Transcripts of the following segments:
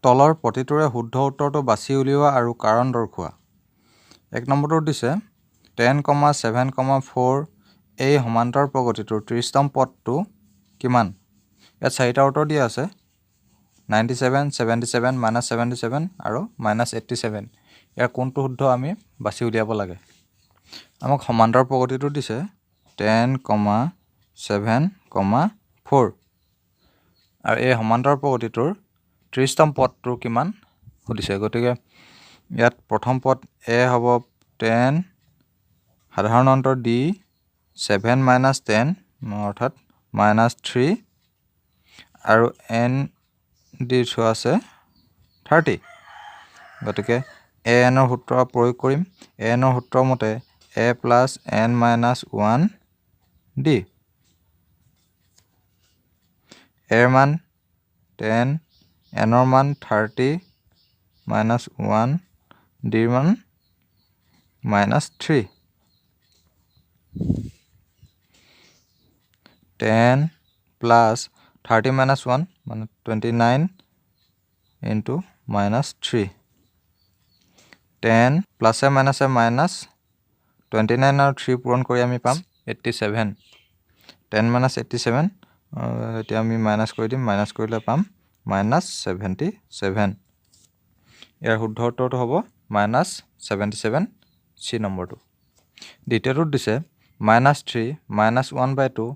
তলৰ প্ৰতিটোৰে শুদ্ধ উত্তৰটো বাছি উলিওৱা আৰু কাৰণ দৰ্শোৱা। 1 নম্বৰটো দিছে 10,7,4 এই সমান্তৰ প্ৰগতিটোৰ 30তম পদটো কিমান? ইয়াত 4টা উত্তৰ দিয়া আছে 97, 77, -77 আৰু -87। ইয়াৰ কোনটো শুদ্ধ আমি বাছি উলিয়াব লাগে। আমাক সমান্তৰ প্ৰগতিটো দিছে 10,7,4 আৰু এই সমান্তৰ প্ৰগতিটোৰ 30তম পদটো কিমান সুধিছে। গতিকে ইয়াত প্ৰথম পদ এ হ'ব 10 সাধাৰণ অন্তৰ দি 7 - 10 অৰ্থাৎ -3 আৰু n দি থোৱা আছে 30। গতিকে এ এনৰ সূত্ৰ প্ৰয়োগ কৰিম। এ এনৰ সূত্ৰ মতে a + n - 1 d। এৰ মান 10, এনৰ মান 30 - 1, ডিৰ মান -3। 10 + 30 - 1 মানে 29 × -3। 10 + - -29 আৰু 3 পূৰণ কৰি আমি পাম 87। 10 - 87 এতিয়া আমি মাইনাছ কৰি দিম। মাইনাছ কৰিলে পাম -77। ইয়াৰ শুদ্ধ উত্তৰটো হ'ব -77 চি নম্বৰটো। দ্বিতীয়টোত দিছে -3 - 1/2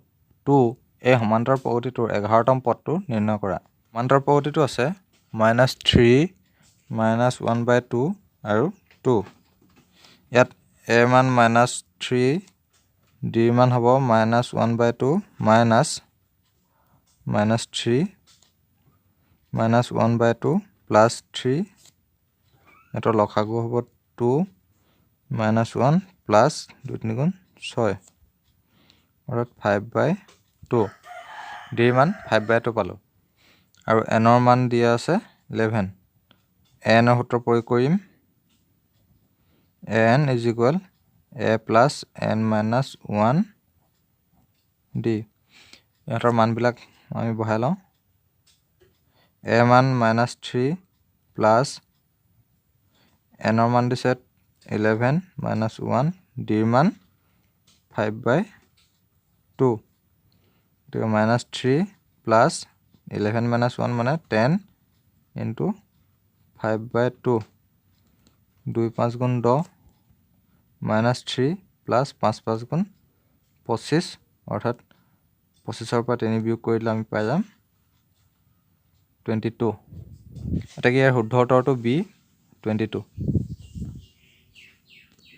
2 এই সমান্তৰ প্ৰগতিটোৰ 11তম পদটো নিৰ্ণয় কৰা। সমান্তৰ প্ৰগতিটো আছে -3 - 1/2 আৰু 2। ইয়াত এৰ মান -3, ডিৰ মান হ'ব -1/2 -3 -1/2 + 3। এইটোৰ লসাগু হ'ব 2 - 1 + 2 × 3 = 6 অৰ্থাৎ 5/2। ডিৰ মান 5/2 পালোঁ। আৰু এনৰ মান দিয়া আছে 11। এনৰ সূত্ৰ প্ৰয়োগ কৰিম। an = a + n - 1 d। ইহঁতৰ মানবিলাক আমি বহাই লওঁ। a মান -3 প্লাছ এনৰ মান দিছে 11 - 1 ডিৰ মান 5/2। গতিকে -3 প্লাছ 11 - 1 মানে 10 × 5/2। 2 × 5 = 10 -3 প্লাছ 5 × 5 = 25 অৰ্থাৎ 25-ৰ পৰা 3 বিয়োগ কৰিলে আমি পাই যাম 22। এতিয়া কি ইয়াৰ শুদ্ধ উত্তৰটো B 22।